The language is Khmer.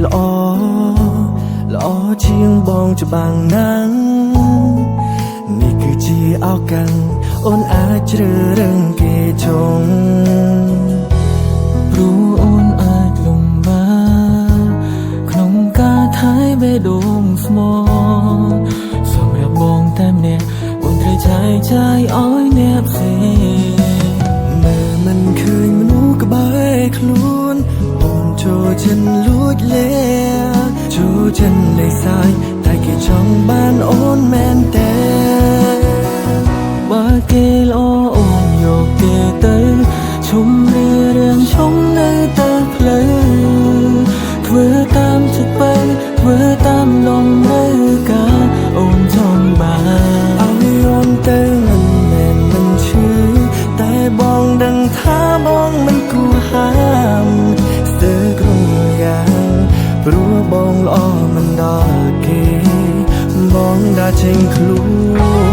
ល្អល្អជាងបងច្បាំងណាំងនេះគឺជាឱកាសអូនអាចជ្រើសរើសគេចុងព្រោះអូនអាចលំបានក្នុងការថែបេះដូងស្មោះសម្រាប់បងតែម្នាក់អូនត្រូវចែកចាយឲ្យអ្នកផ្សេងមើលមិនឃើញមនុស្សក្បែរខ្លួនអូនចូលចិត្តលួចលាចូលចិត្តលេងសាយតែគេចង់បានអូនមែនទេបើគេល្អអូនយកគេទៅឈុំរៀងឈុំនៅតែផ្លូវធ្វើតាមចិត្តបែបធ្វើតាមលំនៅការអូនចង់បានឲ្យអូនទៅមិនមែនមិនឈឺតែបងដឹងថាបងមិនគួរហាមស្ទើរគ្រប់យ៉ាងព្រោះបងល្អមិនដល់គេបងđãចេញខ្លួន